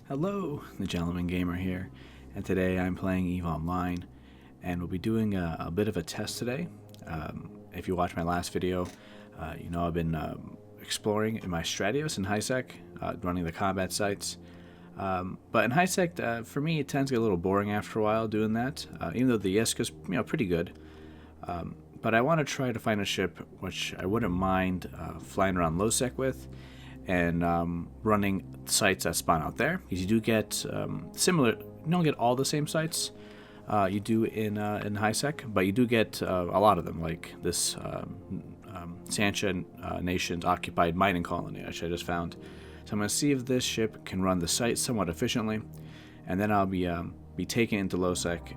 Hello, the Gentleman Gamer here, and today I'm playing EVE Online, and we'll be doing a bit of a test today. If you watched my last video, you know I've been exploring in my Stratios in HiSec, running the combat sites. But in HiSec, for me, it tends to get a little boring after a while doing that, even though the ISK is pretty good. But I want to try to find a ship which I wouldn't mind flying around low-sec with, and running sites that spawn out there. Because you do get similar, you don't get all the same sites you do in HiSec, but you do get a lot of them, like this Sancha Nation's occupied mining colony, which I just found. So I'm going to see if this ship can run the site somewhat efficiently, and then I'll be taking it into low-sec.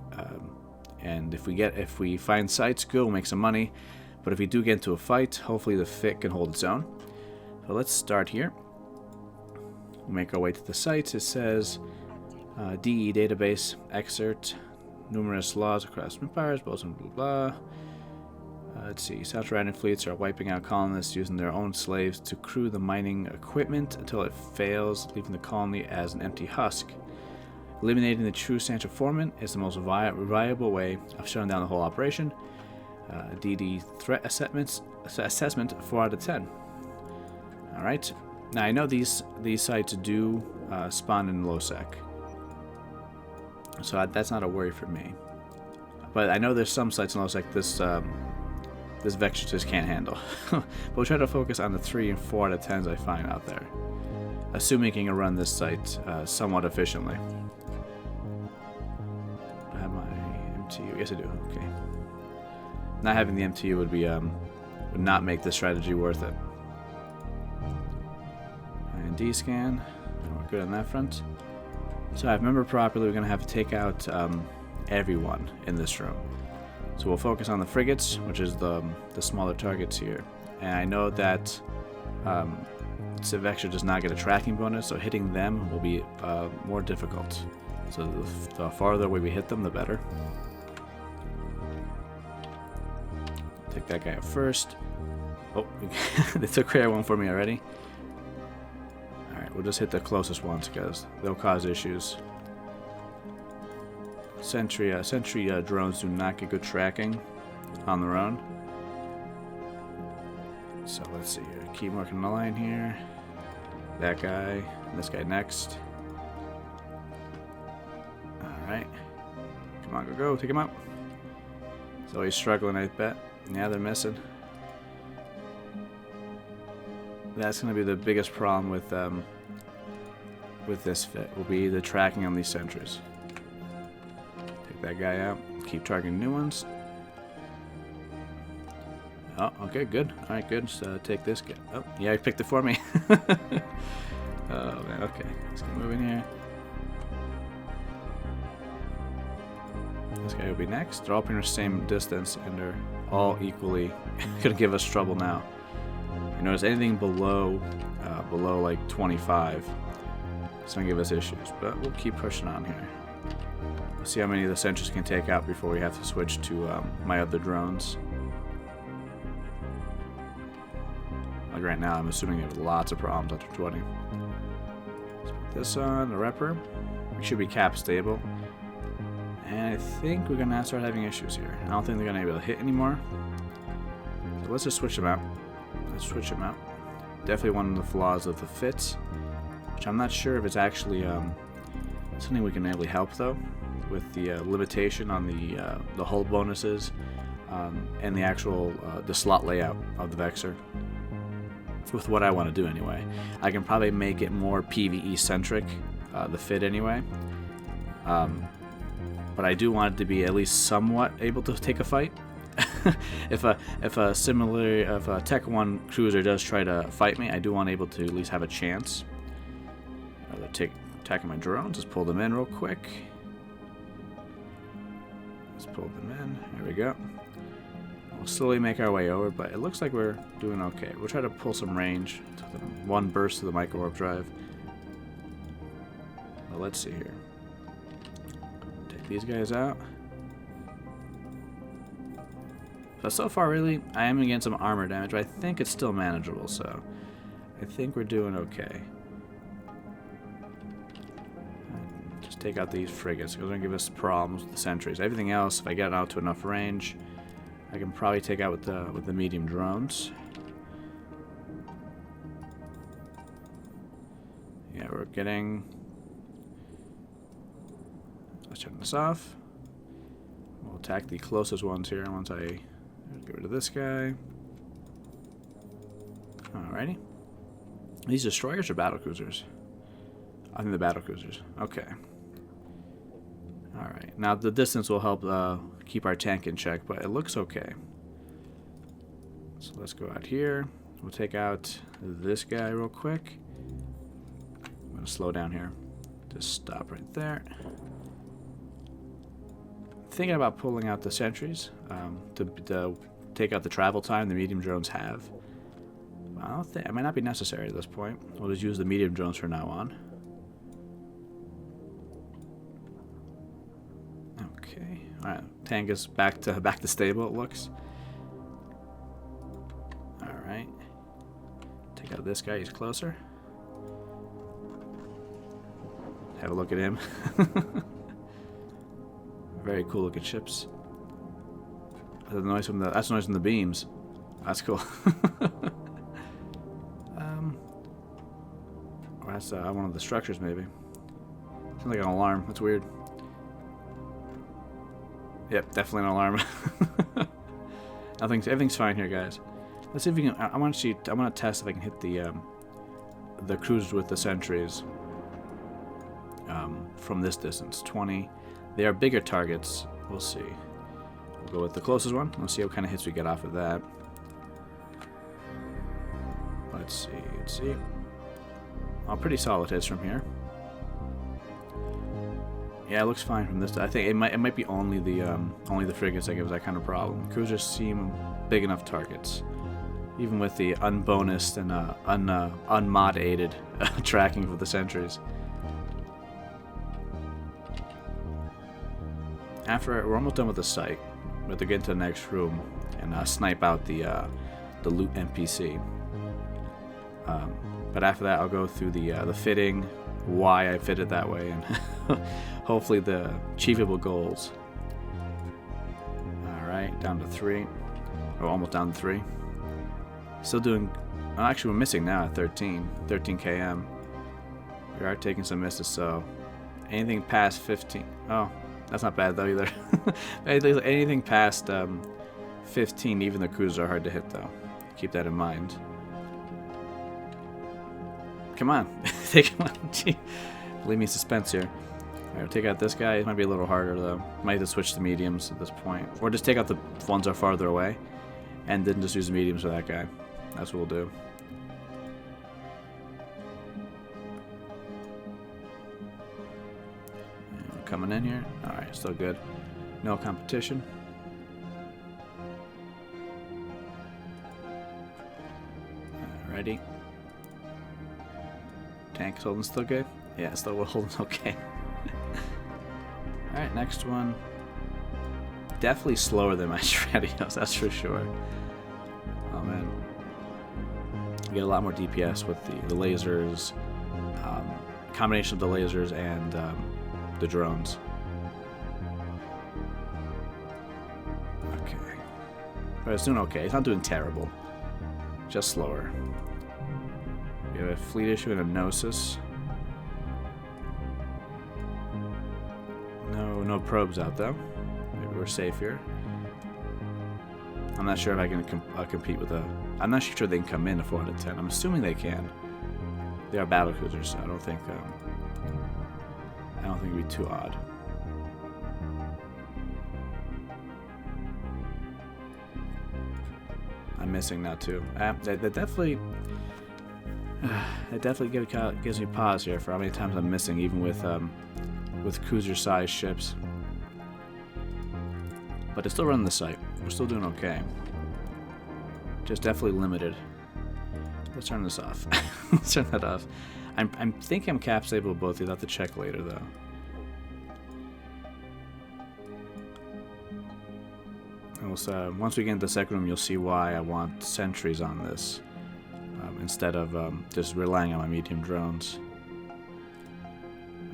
And if we find sites, good, we'll make some money. But if we do get into a fight, hopefully the fit can hold its own. So let's start here. We'll make our way to the sites. It says DE database, excerpt, numerous laws across empires, blah, blah, blah. Let's see. South Radiant fleets are wiping out colonists using their own slaves to crew the mining equipment until it fails, leaving the colony as an empty husk. Eliminating the true Sancha foreman is the most viable way of shutting down the whole operation. DD threat assessment 4 out of 10. Alright, now I know these sites do spawn in low-sec, so that's not a worry for me. But I know there's some sites in low-sec this Vexor just can't handle. But we'll try to focus on the 3 and 4 out of 10s I find out there, assuming it can run this site somewhat efficiently. I have my MTU. Yes, I do. Okay. Not having the MTU would not make the strategy worth it. And D-scan, we're good on that front. So if I remember properly, we're going to have to take out everyone in this room. So we'll focus on the frigates, which is the smaller targets here. And I know that Vexor does not get a tracking bonus, so hitting them will be more difficult. So the farther away we hit them, the better. Take that guy up first. Oh, they took care of one for me already. Alright, we'll just hit the closest ones because they'll cause issues. Sentry drones do not get good tracking on their own. So let's see here. Keep working the line here. That guy, and this guy next. Alright. Come on, go. Take him out. So he's struggling, I bet. Yeah, they're missing. That's going to be the biggest problem with this fit, will be the tracking on these sentries. Take that guy out. Keep targeting new ones. Oh, okay, good. Alright, good. So take this guy. Oh, yeah, he picked it for me. Oh, man, okay. Let's get moving here. This guy will be next. They're all pretty much the same distance, and they're all equally going to give us trouble now. You notice anything below like 25, it's going to give us issues, but we'll keep pushing on here. We'll see how many of the sentries can take out before we have to switch to my other drones. Like right now, I'm assuming we have lots of problems after 20. Let's put this on, the Repper. We should be cap stable. And I think we're going to start having issues here. I don't think they're going to be able to hit anymore. So let's just switch them out. Let's switch them out. Definitely one of the flaws of the fits, which I'm not sure if it's actually something we can really help though, with the limitation on the hull bonuses and the actual the slot layout of the Vexor. With what I want to do anyway, I can probably make it more PVE centric, the fit anyway. But I do want it to be at least somewhat able to take a fight. if a Tech 1 cruiser does try to fight me, I do want able to at least have a chance. Attacking my drones. Let's pull them in real quick. Let's pull them in. There we go. We'll slowly make our way over, but it looks like we're doing okay. We'll try to pull some range to the one burst of the micro warp drive. Well, let's see here. Take these guys out. So far, really, I am getting some armor damage, but I think it's still manageable, so I think we're doing okay. take out these frigates, because they're going to give us problems with the sentries. Everything else, if I get out to enough range, I can probably take out with the medium drones. Yeah, we're getting... Let's turn this off. We'll attack the closest ones here once I get rid of this guy. Alrighty. These destroyers or battlecruisers? I think the battlecruisers. Okay. Alright. Now the distance will help keep our tank in check, but it looks okay. So let's go out here. We'll take out this guy real quick. I'm going to slow down here. Just stop right there. Thinking about pulling out the sentries to take out the travel time the medium drones have. I don't think it might not be necessary at this point. We'll just use the medium drones from now on. Okay. All right. Tank is back to stable. It looks. All right. Take out this guy. He's closer. Have a look at him. Very cool looking ships. The noise from that's the noise from the beams. That's cool. Or that's one of the structures maybe. Sounds like an alarm. That's weird. Yep, definitely an alarm. Everything's fine here, guys. Let's see if we can. I want to test if I can hit the cruisers with the sentries from this distance. 20. They are bigger targets. We'll see. We'll go with the closest one. Let's see what kind of hits we get off of that. Let's see. Let's see. Oh, pretty solid hits from here. Yeah, it looks fine from this. I think it might be only the frigates that gives that kind of problem. Cruisers seem big enough targets, even with the unbonused and unmod aided tracking for the sentries. We're almost done with the site. We have to get into the next room and snipe out the loot NPC. But after that, I'll go through the fitting, why I fit it that way, and hopefully the achievable goals. All right, down to 3, or almost down to 3. Still doing. Oh, actually, we're missing now at 13 km. We are taking some misses, so anything past 15. Oh. That's not bad though either. Anything past 15, even the cruisers are hard to hit though. Keep that in mind. Come on, take him on. Gee. Leave me in suspense here. Alright, we'll take out this guy. It might be a little harder though. Might have to switch to mediums at this point, or just take out the ones that are farther away, and then just use the mediums for that guy. That's what we'll do. Coming in here. Alright, still good. No competition. Alrighty. Tank's holding still good? Yeah, still holding okay. Alright, next one. Definitely slower than my Stradios, that's for sure. Oh man. You get a lot more DPS with the lasers. Combination of the lasers and the drones. Okay. But it's doing okay. It's not doing terrible. Just slower. We have a fleet issue and a Gnosis. No probes out though. Maybe we're safe here. I'm not sure if I can compete with a... I'm not sure they can come in a 4 out of 10. I'm assuming they can. They are battlecruisers, so I don't think it'd be too odd. I'm missing now too. That definitely gives me pause here for how many times I'm missing, even with cruiser-sized ships. But it's still running the site. We're still doing okay. Just definitely limited. Let's turn this off. Let's turn that off. I'm thinking I'm cap stable with both these. I'll have to check later though. Also, once we get into the second room, you'll see why I want sentries on this instead of just relying on my medium drones.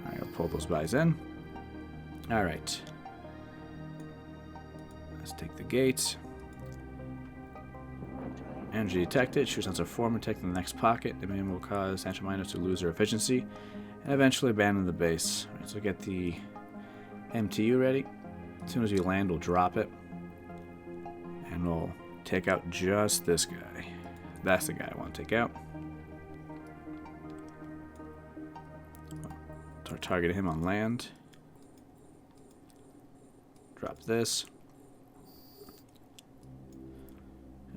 Alright, Gotta pull those guys in. Alright. Let's take the gates. Energy detected. Shoot sensor form detected in the next pocket. The man will cause Sentry miners to lose their efficiency and eventually abandon the base. Right, so get the MTU ready. As soon as you land, we'll drop it. And we'll take out just this guy. That's the guy I want to take out. Start targeting him on land. Drop this.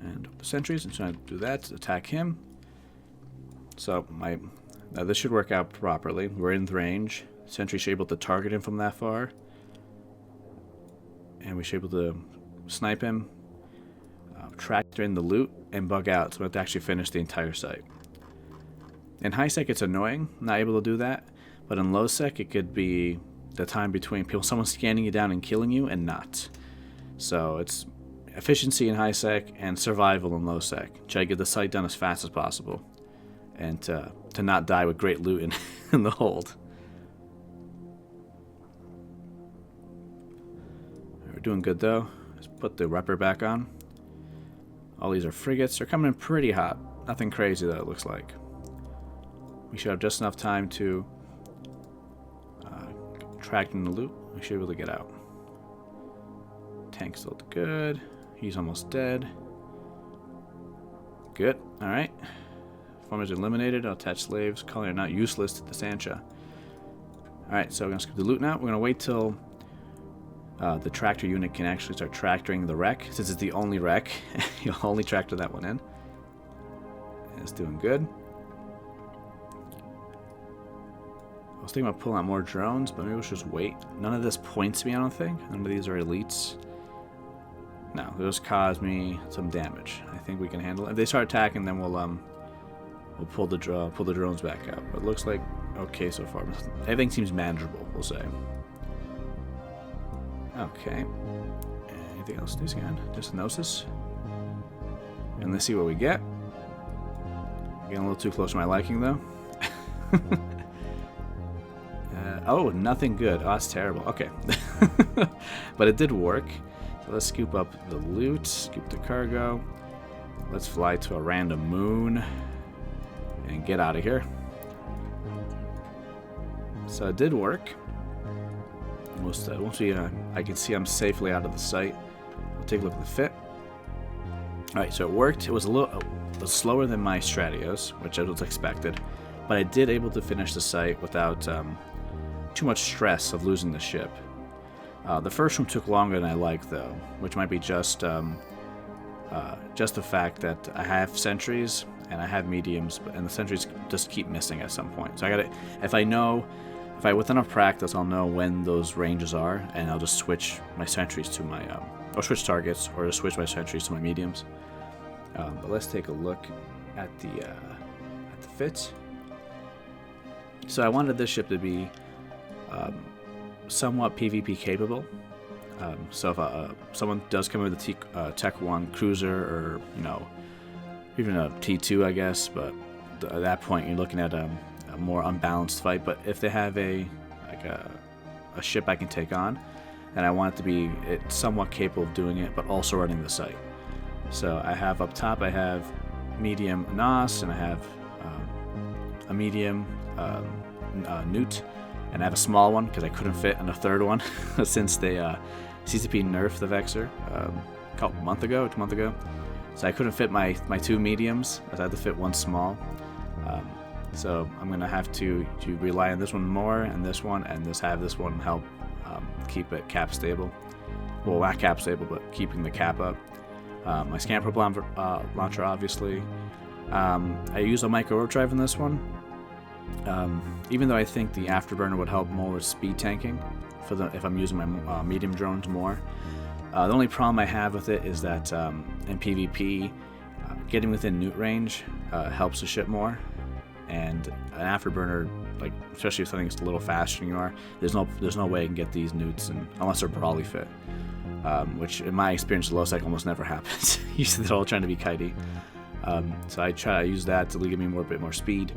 And the sentries, I'm trying to do that to attack him. So now this should work out properly. We're in range. Sentry should be able to target him from that far. And we should be able to snipe him, tractor in the loot, and bug out. So we have to actually finish the entire site. In high sec, it's annoying, not able to do that. But in low sec, it could be the time between someone scanning you down and killing you and not. So it's efficiency in high sec and survival in low sec. Try to get the site done as fast as possible. And to not die with great loot in the hold. We're doing good though. Let's put the repper back on. All these are frigates. They're coming in pretty hot. Nothing crazy though, it looks like. We should have just enough time to track in the loot. We should be able to get out. Tank's still good. He's almost dead. Good. Alright. Farmers eliminated. I'll attach slaves. Calling are not useless to the Sancha. Alright, so we're going to skip the loot now. We're going to wait till the tractor unit can actually start tractoring the wreck. Since it's the only wreck, you'll only tractor that one in. It's doing good. I was thinking about pulling out more drones, but maybe we should just wait. None of this points me, I don't think. None of these are elites. No, those cause me some damage. I think we can handle it. If they start attacking, then we'll pull the drones back out. But it looks like okay so far. Everything seems manageable, we'll say. Okay. Anything else to do again? Just Gnosis. And let's see what we get. Getting a little too close to my liking, though. Oh, nothing good. Oh, that's terrible. Okay. But it did work. So let's scoop up the loot, scoop the cargo. Let's fly to a random moon and get out of here. So it did work. Once I can see I'm safely out of the site, we'll take a look at the fit. Alright, so it worked. It was a little slower than my Stratios, which I was expected. But I did able to finish the site without too much stress of losing the ship. The first one took longer than I liked, though, which might be just the fact that I have sentries and I have mediums, and the sentries just keep missing at some point. So I gotta, with enough practice, I'll know when those ranges are, and I'll just switch my sentries to my, or switch targets, or just switch my sentries to my mediums. But let's take a look at the fit. So I wanted this ship to be somewhat PvP capable. So if someone does come in with a Tech 1 cruiser, or even a T2, I guess, but at that point you're looking at a more unbalanced fight. But if they have a ship I can take on, then I want it to be somewhat capable of doing it, but also running the site. So I have up top, I have medium NOS, and I have a medium Newt, and I have a small one because I couldn't fit in a third one since they CCP nerfed the Vexor a month ago. So I couldn't fit my two mediums. I had to fit one small. So I'm gonna have to rely on this one more, and this one, and have this one help keep it cap stable. Well, not cap stable, but keeping the cap up. My scan probe launcher, obviously. I use a micro warp drive in this one. Even though I think the afterburner would help more with speed tanking if I'm using my medium drones more. The only problem I have with it is that in PvP, getting within Newt range helps the ship more, and an afterburner, especially if something's a little faster than you are, there's no way I can get these Newts unless they're brawly fit, which in my experience, low sec almost never happens. Usually they're all trying to be kitey. So I try to use that to give me a bit more speed.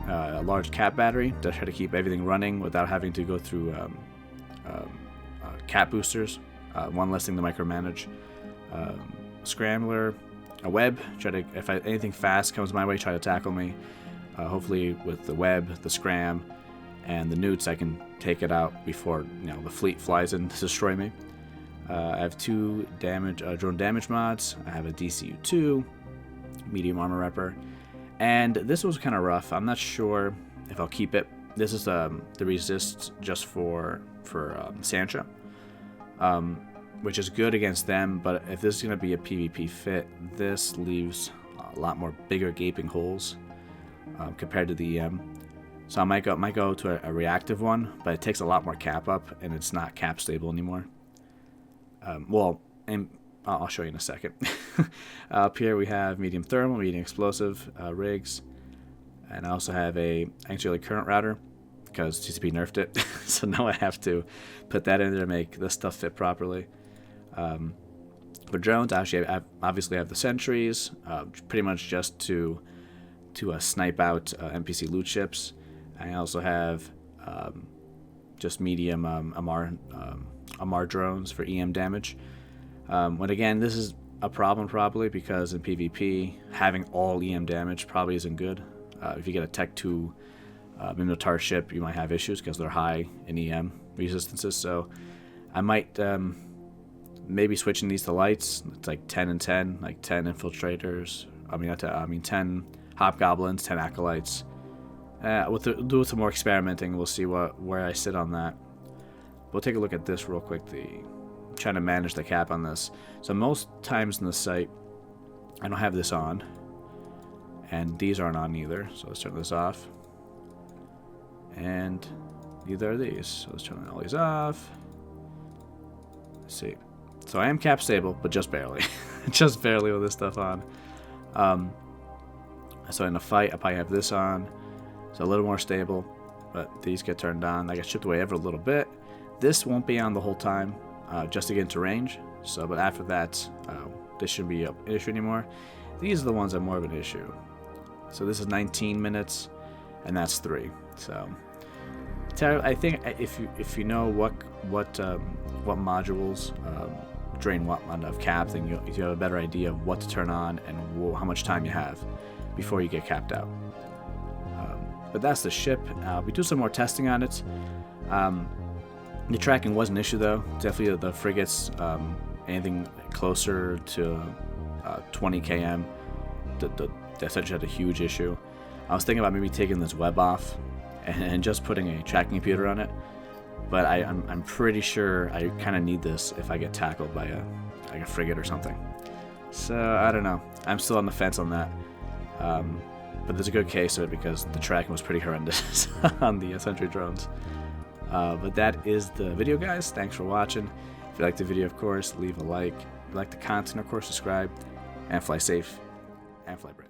a large cap battery to try to keep everything running without having to go through cap boosters. One less thing to micromanage. Scrambler, a web. Try to, if anything fast comes my way, try to tackle me. Hopefully with the web, the scram, and the newts, I can take it out before the fleet flies in to destroy me. I have 2 drone damage mods. I have a DCU-2, medium armor repper, and this was kind of rough. I'm not sure if I'll keep it. This is the resist just for Sancha, which is good against them. But if this is going to be a PvP fit, this leaves a lot more bigger gaping holes compared to the EM. So I might go to a reactive one, but it takes a lot more cap up, and it's not cap stable anymore. I'll show you in a second. Up here we have medium thermal, medium explosive rigs, and I also have a auxiliary current router because TCP nerfed it. So now I have to put that in there to make this stuff fit properly. For drones, actually, I obviously have the sentries, pretty much just to snipe out NPC loot ships. I also have just medium Amar drones for EM damage. But again, this is a problem probably because in PvP, having all EM damage probably isn't good. If you get a Tech 2 Minotaur ship, you might have issues because they're high in EM resistances. So I might maybe switching these to lights. It's like 10 and 10, like 10 infiltrators. 10 hobgoblins, 10 acolytes. We'll do some more experimenting. We'll see where I sit on that. We'll take a look at this real quick. Trying to manage the cap on this. So most times in the site, I don't have this on, and these aren't on either. So let's turn this off, and neither are these. So let's turn all these off. Let's see. So I am cap stable, but just barely, just barely with this stuff on. So in a fight, I probably have this on. It's a little more stable, but these get turned on. I get shipped away every little bit. This won't be on the whole time, just to get into range. So, but after that, this shouldn't be an issue anymore. These are the ones that are more of an issue. So this is 19 minutes, and that's 3. So, I think if you know what modules drain what amount of cap, then you have a better idea of what to turn on and how much time you have before you get capped out. But that's the ship. We do some more testing on it. The tracking was an issue though. Definitely the frigates, anything closer to 20 km, they essentially had a huge issue. I was thinking about maybe taking this web off and just putting a tracking computer on it, but I'm pretty sure I kind of need this if I get tackled by a frigate or something. So I don't know. I'm still on the fence on that. But there's a good case of it because the tracking was pretty horrendous on the sentry drones. But that is the video, guys. Thanks for watching. If you liked the video, of course, leave a like. If you like the content, of course, subscribe. And fly safe and fly bright.